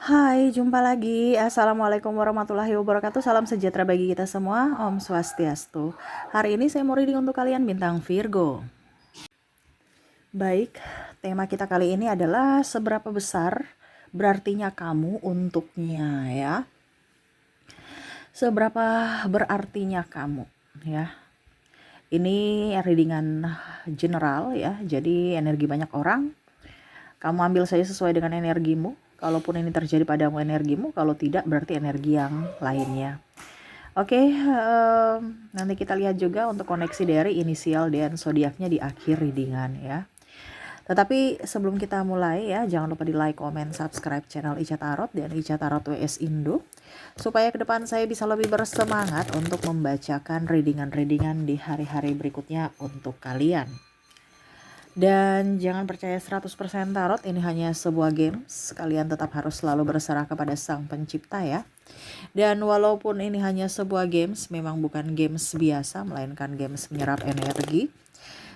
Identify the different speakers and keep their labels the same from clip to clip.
Speaker 1: Hai, jumpa lagi. Assalamualaikum warahmatullahi wabarakatuh. Salam sejahtera bagi kita semua. Om Swastiastu. Hari ini saya mau reading untuk kalian bintang Virgo. Baik, tema kita kali ini adalah seberapa besar berartinya kamu untuknya ya. Seberapa berartinya kamu ya. Ini readingan general ya. Jadi energi banyak orang. Kamu ambil saja sesuai dengan energimu. Kalaupun ini terjadi padamu energimu, kalau tidak berarti energi yang lainnya. Oke, nanti kita lihat juga untuk koneksi dari inisial dan zodiaknya di akhir readingan ya. Tetapi sebelum kita mulai ya, jangan lupa di like, comment, subscribe channel Ica Tarot dan Ica Tarot WS Indo. Supaya ke depan saya bisa lebih bersemangat untuk membacakan readingan-readingan di hari-hari berikutnya untuk kalian. Dan jangan percaya 100% tarot, ini hanya sebuah games. Kalian tetap harus selalu berserah kepada Sang Pencipta ya. Dan walaupun ini hanya sebuah games, memang bukan games biasa, melainkan games menyerap energi.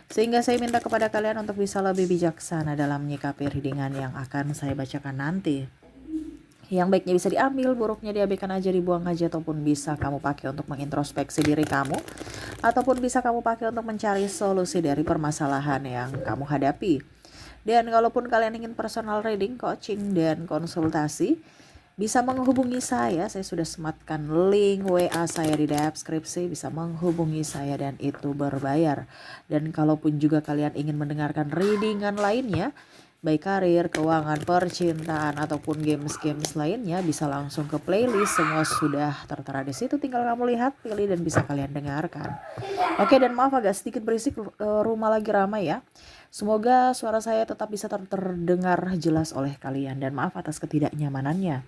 Speaker 1: Sehingga saya minta kepada kalian untuk bisa lebih bijaksana dalam menyikapi readingan yang akan saya bacakan nanti. Yang baiknya bisa diambil, buruknya diabaikan aja, dibuang aja, ataupun bisa kamu pakai untuk mengintrospeksi diri kamu, ataupun bisa kamu pakai untuk mencari solusi dari permasalahan yang kamu hadapi. Dan kalaupun kalian ingin personal reading, coaching, dan konsultasi, bisa menghubungi saya sudah sematkan link WA saya di deskripsi, bisa menghubungi saya dan itu berbayar. Dan kalaupun juga kalian ingin mendengarkan readingan lainnya, baik karir, keuangan, percintaan, ataupun games-games lainnya, bisa langsung ke playlist, semua sudah tertera di situ, tinggal kamu lihat, pilih, dan bisa kalian dengarkan. Oke, dan maaf agak sedikit berisik, rumah lagi ramai ya. Semoga suara saya tetap bisa terdengar jelas oleh kalian, dan maaf atas ketidaknyamanannya.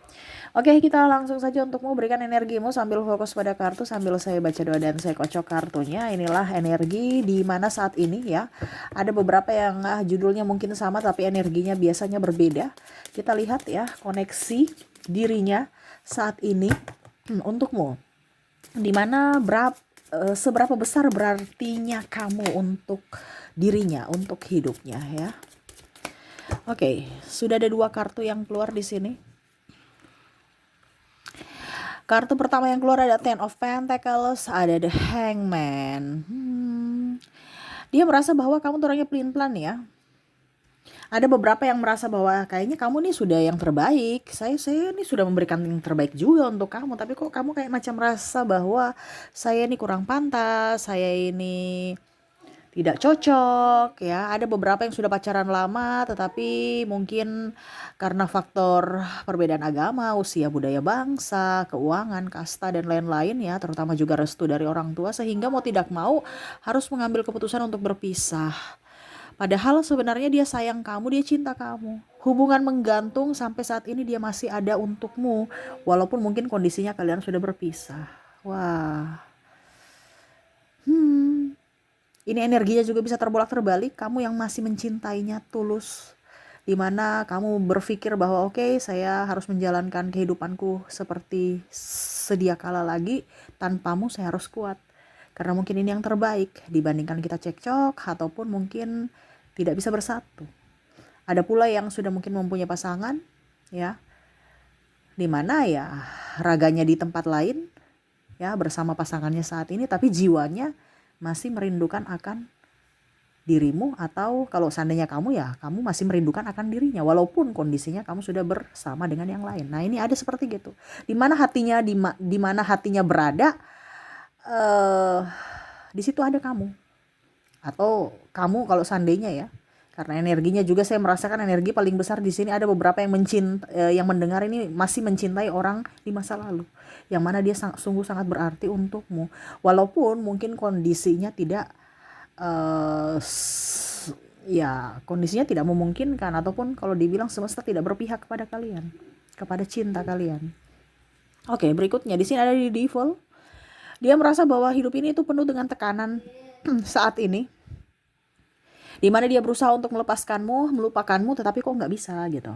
Speaker 1: Oke, kita langsung saja untuk memberikan energimu sambil fokus pada kartu, sambil saya baca doa dan saya kocok kartunya. Inilah energi di mana saat ini ya. Ada beberapa yang judulnya mungkin sama tapi energinya biasanya berbeda. Kita lihat ya koneksi dirinya saat ini untukmu. Di mana seberapa besar berartinya kamu untuk dirinya, untuk hidupnya ya. Oke, sudah ada 2 kartu yang keluar di sini. Kartu pertama yang keluar ada Ten of Pentacles, ada The Hangman. Dia merasa bahwa kamu tuh orangnya pelin-pelan ya. Ada beberapa yang merasa bahwa kayaknya kamu nih sudah yang terbaik. Saya ini sudah memberikan yang terbaik juga untuk kamu, tapi kok kamu kayak macam merasa bahwa saya ini kurang pantas, saya ini tidak cocok ya. Ada beberapa yang sudah pacaran lama tetapi mungkin karena faktor perbedaan agama, usia, budaya bangsa, keuangan, kasta, dan lain-lain ya, terutama juga restu dari orang tua, sehingga mau tidak mau harus mengambil keputusan untuk berpisah. Padahal sebenarnya dia sayang kamu, dia cinta kamu. Hubungan menggantung sampai saat ini dia masih ada untukmu, walaupun mungkin kondisinya kalian sudah berpisah. Wah. Ini energinya juga bisa terbolak-terbalik, kamu yang masih mencintainya tulus. Dimana kamu berpikir bahwa oke, saya harus menjalankan kehidupanku seperti sedia kala lagi, tanpamu saya harus kuat. Karena mungkin ini yang terbaik dibandingkan kita cekcok ataupun mungkin tidak bisa bersatu. Ada pula yang sudah mungkin mempunyai pasangan ya, dimana ya raganya di tempat lain ya bersama pasangannya saat ini, tapi jiwanya masih merindukan akan dirimu, atau kalau seandainya kamu ya kamu masih merindukan akan dirinya walaupun kondisinya kamu sudah bersama dengan yang lain. Nah, ini ada seperti gitu. Di mana hatinya berada, di situ ada kamu. Atau kamu kalau seandainya ya, karena energinya juga saya merasakan energi paling besar di sini, ada beberapa yang yang mendengar ini masih mencintai orang di masa lalu, yang mana dia sungguh sangat berarti untukmu, walaupun mungkin kondisinya tidak ya kondisinya tidak memungkinkan, ataupun kalau dibilang semesta tidak berpihak kepada kalian, kepada cinta kalian. Oke, berikutnya di sini ada di Devil. Dia merasa bahwa hidup ini itu penuh dengan tekanan saat ini, dimana dia berusaha untuk melepaskanmu, melupakanmu, tetapi kok nggak bisa gitu.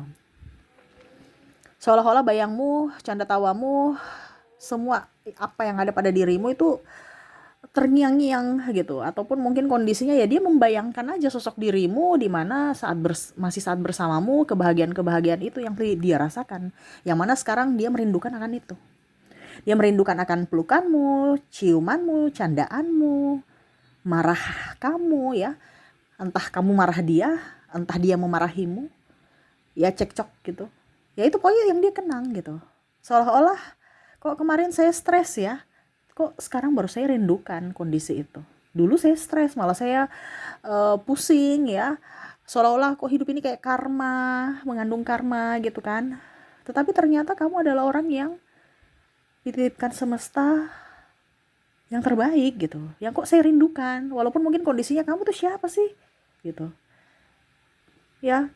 Speaker 1: Seolah-olah bayangmu, canda tawamu, semua apa yang ada pada dirimu itu terngiang-ngiang gitu, ataupun mungkin kondisinya ya dia membayangkan aja sosok dirimu di mana masih saat bersamamu, kebahagiaan-kebahagiaan itu yang dia rasakan, yang mana sekarang dia merindukan akan itu. Dia merindukan akan pelukanmu, ciumanmu, candaanmu, marah kamu ya, entah kamu marah dia, entah dia memarahimu, ya cekcok gitu. Ya itu pokoknya yang dia kenang gitu. Seolah-olah kok kemarin saya stres ya, kok sekarang baru saya rindukan kondisi itu. Dulu saya stres, malah saya pusing ya. Seolah-olah kok hidup ini kayak karma, mengandung karma gitu kan. Tetapi ternyata kamu adalah orang yang dititipkan semesta yang terbaik gitu. Yang kok saya rindukan, walaupun mungkin kondisinya kamu tuh siapa sih gitu. Ya,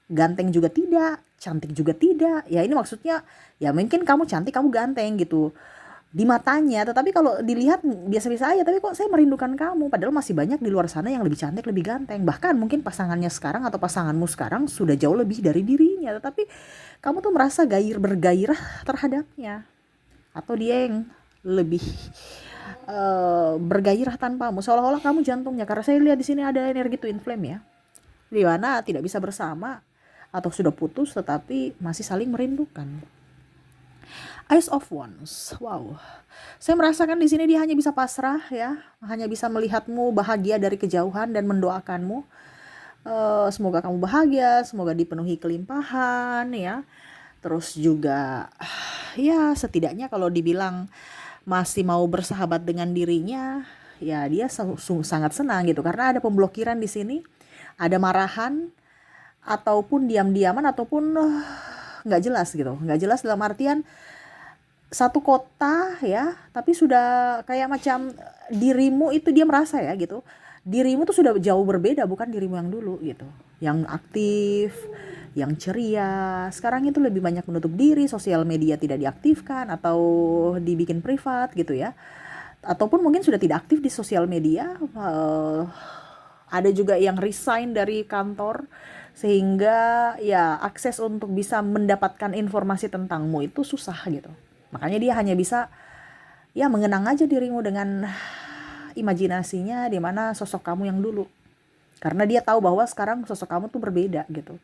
Speaker 1: ganteng juga tidak, cantik juga tidak. Ya ini maksudnya ya mungkin kamu cantik, kamu ganteng gitu di matanya, tetapi kalau dilihat biasa-biasa aja, tapi kok saya merindukan kamu, padahal masih banyak di luar sana yang lebih cantik, lebih ganteng, bahkan mungkin pasangannya sekarang atau pasanganmu sekarang sudah jauh lebih dari dirinya, tetapi kamu tuh merasa bergairah terhadapnya, atau dia yang lebih bergairah tanpamu, seolah-olah kamu jantungnya, karena saya lihat di sini ada energi twin flame ya, di mana tidak bisa bersama atau sudah putus tetapi masih saling merindukan. Ace of Wands, wow. Saya merasakan di sini dia hanya bisa pasrah ya, hanya bisa melihatmu bahagia dari kejauhan dan mendoakanmu. Semoga kamu bahagia, semoga dipenuhi kelimpahan ya. Terus juga ya setidaknya kalau dibilang masih mau bersahabat dengan dirinya, ya dia sangat senang gitu karena ada pemblokiran di sini, ada marahan ataupun diam-diaman ataupun nggak jelas gitu, nggak jelas dalam artian satu kota ya, tapi sudah kayak macam dirimu itu dia merasa ya gitu. Dirimu tuh sudah jauh berbeda, bukan dirimu yang dulu gitu. Yang aktif, yang ceria. Sekarang itu lebih banyak menutup diri, sosial media tidak diaktifkan atau dibikin privat gitu ya. Ataupun mungkin sudah tidak aktif di sosial media. Ada juga yang resign dari kantor sehingga ya akses untuk bisa mendapatkan informasi tentangmu itu susah gitu. Makanya dia hanya bisa ya mengenang aja dirimu dengan imajinasinya di mana sosok kamu yang dulu. Karena dia tahu bahwa sekarang sosok kamu tuh berbeda gitu.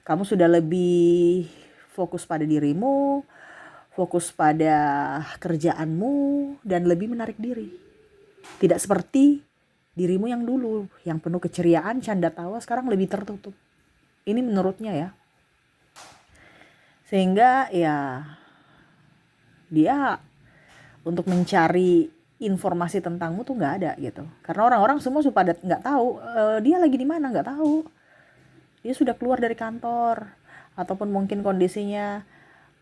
Speaker 1: Kamu sudah lebih fokus pada dirimu, fokus pada kerjaanmu, dan lebih menarik diri. Tidak seperti dirimu yang dulu, yang penuh keceriaan, canda tawa, sekarang lebih tertutup. Ini menurutnya ya. Sehingga ya dia untuk mencari informasi tentangmu tuh nggak ada gitu, karena orang-orang semua pada nggak tahu dia lagi di mana, nggak tahu dia sudah keluar dari kantor ataupun mungkin kondisinya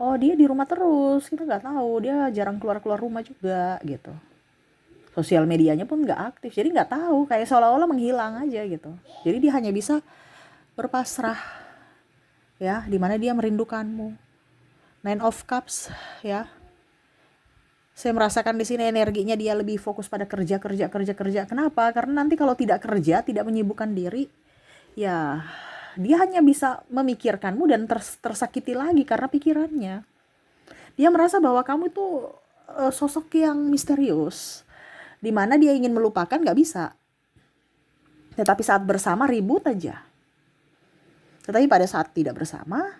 Speaker 1: oh dia di rumah terus, kita nggak tahu, dia jarang keluar rumah juga gitu, sosial medianya pun nggak aktif, jadi nggak tahu, kayak seolah-olah menghilang aja gitu. Jadi dia hanya bisa berpasrah ya, dimana dia merindukanmu. Nine of Cups ya. Saya merasakan di sini energinya dia lebih fokus pada kerja. Kenapa? Karena nanti kalau tidak kerja, tidak menyibukkan diri, ya dia hanya bisa memikirkanmu dan tersakiti lagi karena pikirannya. Dia merasa bahwa kamu itu sosok yang misterius, di mana dia ingin melupakan nggak bisa. Tetapi saat bersama ribut aja. Tetapi pada saat tidak bersama,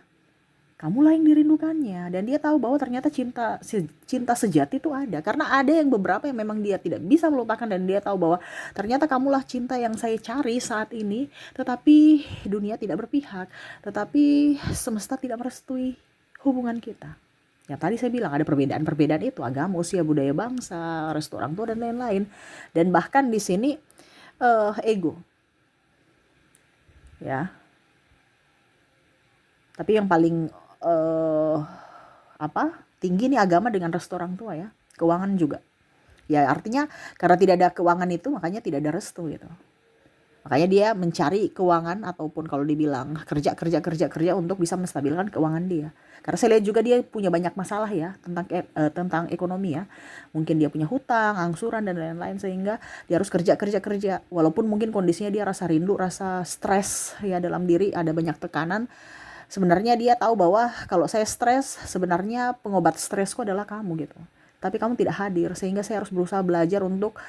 Speaker 1: kamulah yang dirindukannya, dan dia tahu bahwa ternyata cinta sejati itu ada, karena ada yang beberapa yang memang dia tidak bisa melupakan, dan dia tahu bahwa ternyata kamulah cinta yang saya cari saat ini, tetapi dunia tidak berpihak, tetapi semesta tidak merestui hubungan kita. Yang tadi saya bilang ada perbedaan itu, agama, usia, budaya, bangsa, restu orang tua dan lain-lain, dan bahkan di sini ego ya. Tapi yang paling tinggi nih agama dengan restu orang tua ya, keuangan juga ya, artinya karena tidak ada keuangan itu makanya tidak ada restu gitu, makanya dia mencari keuangan ataupun kalau dibilang kerja untuk bisa menstabilkan keuangan dia, karena saya lihat juga dia punya banyak masalah ya tentang ekonomi ya, mungkin dia punya hutang, angsuran dan lain-lain, sehingga dia harus kerja walaupun mungkin kondisinya dia rasa rindu, rasa stres ya dalam diri, ada banyak tekanan. Sebenarnya dia tahu bahwa kalau saya stres, sebenarnya pengobat stresku adalah kamu gitu. Tapi kamu tidak hadir, sehingga saya harus berusaha belajar untuk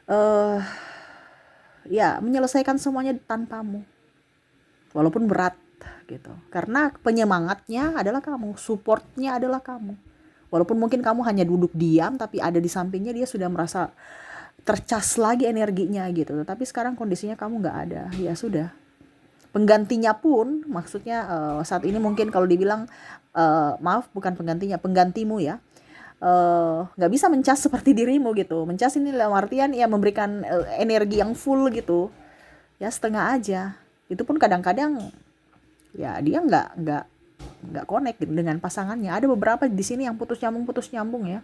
Speaker 1: eh ya menyelesaikan semuanya tanpamu, walaupun berat gitu. Karena penyemangatnya adalah kamu, supportnya adalah kamu. Walaupun mungkin kamu hanya duduk diam, tapi ada di sampingnya dia sudah merasa tercas lagi energinya gitu. Tapi sekarang kondisinya kamu nggak ada, ya sudah. Penggantinya pun, maksudnya saat ini mungkin kalau dibilang maaf, bukan penggantinya, penggantimu ya, nggak bisa mencas seperti dirimu gitu. Mencas ini dalam artian ya memberikan energi yang full gitu, ya setengah aja. Itu pun kadang-kadang ya dia nggak connect gitu dengan pasangannya. Ada beberapa di sini yang putus nyambung ya.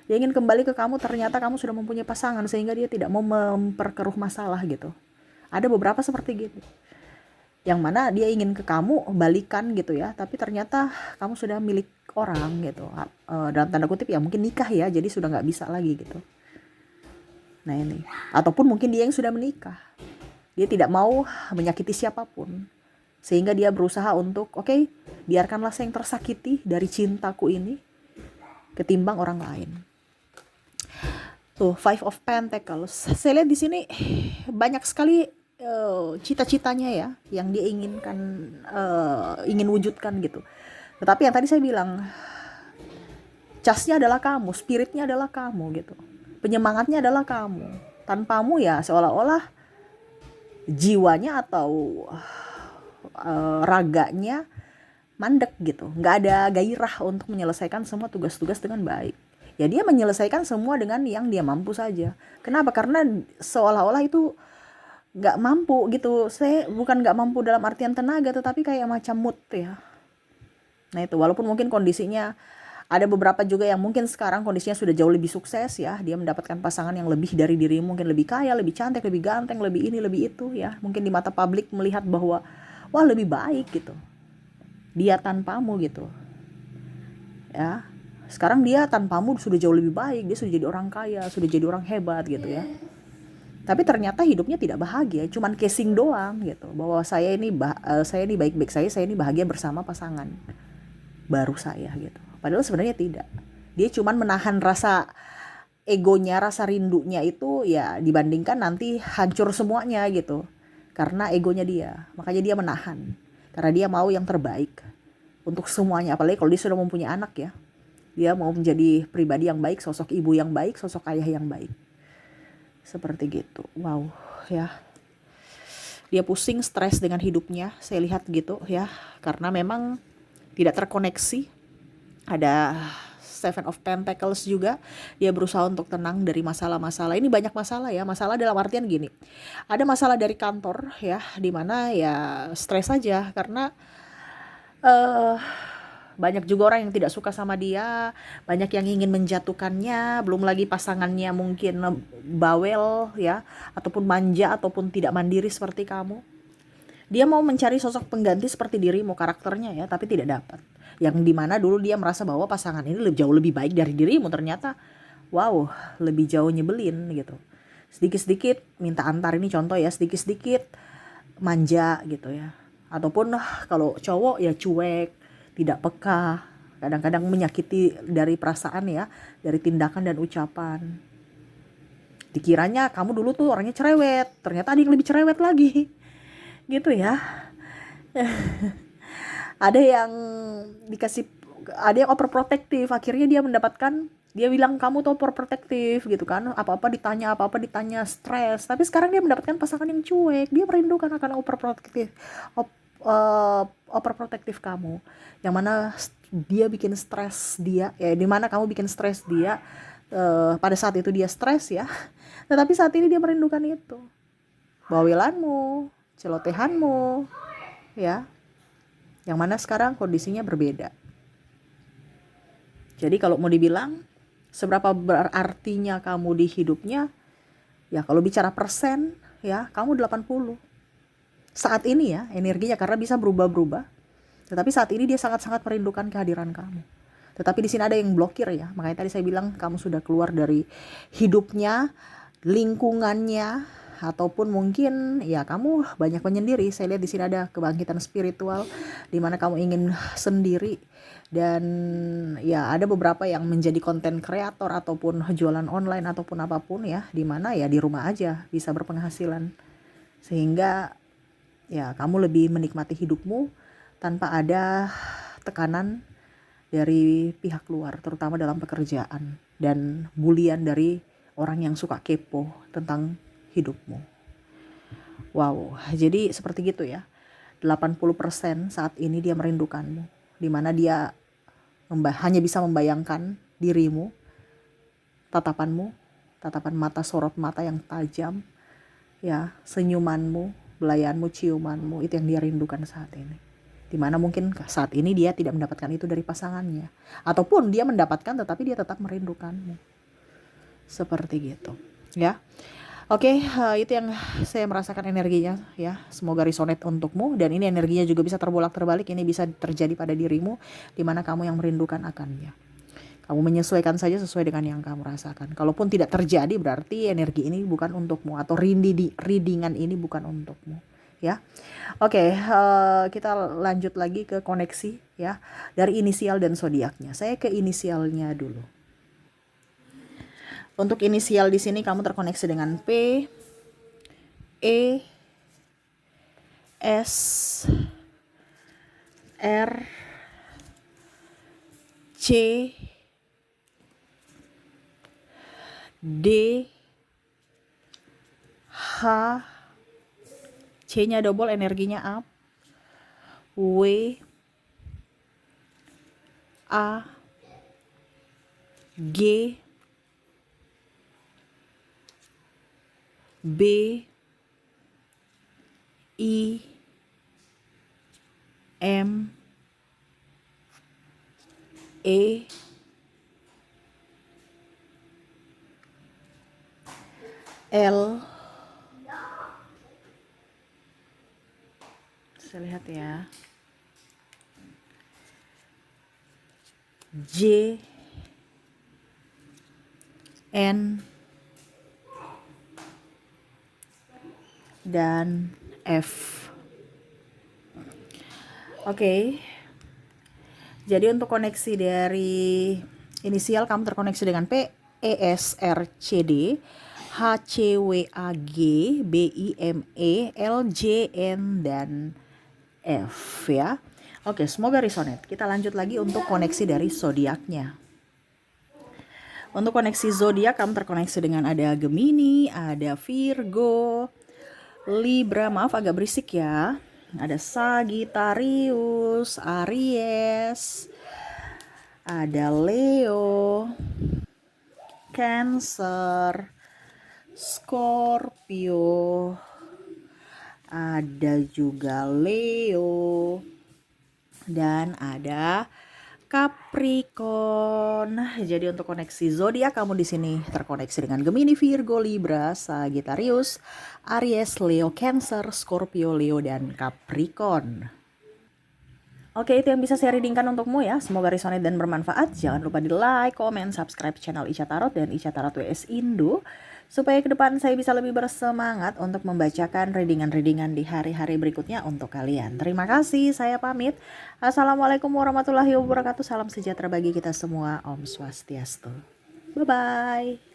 Speaker 1: Dia ingin kembali ke kamu, ternyata kamu sudah mempunyai pasangan sehingga dia tidak mau memperkeruh masalah gitu. Ada beberapa seperti gitu, yang mana dia ingin ke kamu balikan gitu ya, tapi ternyata kamu sudah milik orang gitu, dalam tanda kutip ya mungkin nikah ya, jadi sudah nggak bisa lagi gitu. Nah ini, ataupun mungkin dia yang sudah menikah, dia tidak mau menyakiti siapapun, sehingga dia berusaha untuk oke, biarkanlah saya yang tersakiti dari cintaku ini ketimbang orang lain. Tuh, Five of Pentacles. Saya lihat di sini banyak sekali cita-citanya ya, yang dia inginkan, ingin wujudkan gitu. Tetapi yang tadi saya bilang, casnya adalah kamu, spiritnya adalah kamu gitu. Penyemangatnya adalah kamu. Tanpamu ya seolah-olah jiwanya atau raganya mandek gitu. Nggak ada gairah untuk menyelesaikan semua tugas-tugas dengan baik. Ya dia menyelesaikan semua dengan yang dia mampu saja. Kenapa? Karena seolah-olah itu nggak mampu gitu. Saya bukan nggak mampu dalam artian tenaga, tetapi kayak macam mood ya. Nah itu, walaupun mungkin kondisinya ada beberapa juga yang mungkin sekarang kondisinya sudah jauh lebih sukses ya. Dia mendapatkan pasangan yang lebih dari dirimu, mungkin lebih kaya, lebih cantik, lebih ganteng, lebih ini, lebih itu ya. Mungkin di mata publik melihat bahwa wah lebih baik gitu dia tanpamu gitu ya. Sekarang dia tanpamu sudah jauh lebih baik, dia sudah jadi orang kaya, sudah jadi orang hebat gitu ya. Tapi ternyata hidupnya tidak bahagia, cuman casing doang gitu, bahwa saya ini baik-baik saya ini bahagia bersama pasangan baru saya gitu. Padahal sebenarnya tidak. Dia cuman menahan rasa egonya, rasa rindunya itu ya, dibandingkan nanti hancur semuanya gitu. Karena egonya dia, makanya dia menahan. Karena dia mau yang terbaik untuk semuanya, apalagi kalau dia sudah mempunyai anak ya. Dia mau menjadi pribadi yang baik, sosok ibu yang baik, sosok ayah yang baik. Seperti gitu. Wow, ya. Dia pusing, stres dengan hidupnya, saya lihat gitu ya. Karena memang tidak terkoneksi. Ada Seven of Pentacles juga. Dia berusaha untuk tenang dari masalah-masalah. Ini banyak masalah ya. Masalah dalam artian gini. Ada masalah dari kantor ya, dimana ya stres aja karena banyak juga orang yang tidak suka sama dia, banyak yang ingin menjatuhkannya, belum lagi pasangannya mungkin bawel ya, ataupun manja, ataupun tidak mandiri seperti kamu. Dia mau mencari sosok pengganti seperti dirimu, karakternya ya, tapi tidak dapat. Yang dimana dulu dia merasa bahwa pasangan ini jauh lebih baik dari dirimu, ternyata wow, lebih jauh nyebelin gitu. Sedikit-sedikit minta antar, ini contoh ya, sedikit-sedikit manja gitu ya. Ataupun kalau cowok ya cuek, tidak peka, kadang-kadang menyakiti dari perasaan ya, dari tindakan dan ucapan. Dikiranya kamu dulu tuh orangnya cerewet, ternyata ada yang lebih cerewet lagi. Gitu ya. Ada yang ada yang overprotective, akhirnya dia mendapatkan, dia bilang kamu tuh overprotective gitu kan, apa-apa ditanya stres. Tapi sekarang dia mendapatkan pasangan yang cuek, dia merindukan akan overprotective kamu, yang mana dia bikin stres dia ya, di mana kamu bikin stres dia. Pada saat itu dia stres ya, tetapi saat ini dia merindukan itu, bawelanmu, celotehanmu ya, yang mana sekarang kondisinya berbeda. Jadi kalau mau dibilang seberapa berartinya kamu di hidupnya, ya kalau bicara persen ya kamu 80 saat ini ya energinya, karena bisa berubah-berubah. Tetapi saat ini dia sangat-sangat merindukan kehadiran kamu. Tetapi di sini ada yang blokir ya, makanya tadi saya bilang kamu sudah keluar dari hidupnya, lingkungannya, ataupun mungkin ya kamu banyak menyendiri. Saya lihat di sini ada kebangkitan spiritual, di mana kamu ingin sendiri, Dan ya ada beberapa yang menjadi konten kreator ataupun jualan online ataupun apapun ya, di mana ya di rumah aja bisa berpenghasilan. Sehingga ya kamu lebih menikmati hidupmu tanpa ada tekanan dari pihak luar, terutama dalam pekerjaan, dan bulian dari orang yang suka kepo tentang hidupmu. Wow, jadi seperti gitu ya. 80% saat ini dia merindukanmu, di mana dia hanya bisa membayangkan dirimu, tatapanmu, tatapan mata, sorot mata yang tajam, ya, senyumanmu, belayanmu, ciumanmu, itu yang dia rindukan saat ini. Dimana mungkin saat ini dia tidak mendapatkan itu dari pasangannya, ataupun dia mendapatkan tetapi dia tetap merindukanmu. Seperti gitu, ya. Oke, itu yang saya merasakan energinya ya. Semoga resonate untukmu, dan ini energinya juga bisa terbolak-terbalik. Ini bisa terjadi pada dirimu di mana kamu yang merindukan akannya. Kamu menyesuaikan saja sesuai dengan yang kamu rasakan. Kalaupun tidak terjadi berarti energi ini bukan untukmu, atau readingan ini bukan untukmu, ya. Oke, kita lanjut lagi ke koneksi ya, dari inisial dan zodiaknya. Saya ke inisialnya dulu. Untuk inisial di sini kamu terkoneksi dengan P, E, S, R, C, D, H, C-nya double energinya up, W, A, G, B, I, M, E, L. Saya lihat ya. J, N, dan F. Oke. Jadi untuk koneksi dari inisial kamu terkoneksi dengan P, E, S, R, C, D, H, C, W, A, G, B, I, M, E, L, J, N, dan F ya. Oke, semoga resonate. Kita lanjut lagi untuk koneksi dari zodiaknya. Untuk koneksi zodiak kamu terkoneksi dengan ada Gemini, ada Virgo, Libra, maaf agak berisik ya. Ada Sagittarius, Aries, ada Leo, Cancer, Scorpio, ada juga Leo, dan ada Capricorn. Jadi untuk koneksi zodiak kamu di sini terkoneksi dengan Gemini, Virgo, Libra, Sagittarius, Aries, Leo, Cancer, Scorpio, Leo, dan Capricorn. Oke, itu yang bisa saya readingkan untukmu ya. Semoga resonate dan bermanfaat. Jangan lupa di like, comment, subscribe channel Ica Tarot dan Ica Tarot WS Indo, supaya ke depan saya bisa lebih bersemangat untuk membacakan readingan-readingan di hari-hari berikutnya untuk kalian. Terima kasih, saya pamit. Assalamualaikum warahmatullahi wabarakatuh. Salam sejahtera bagi kita semua. Om Swastiastu. Bye-bye.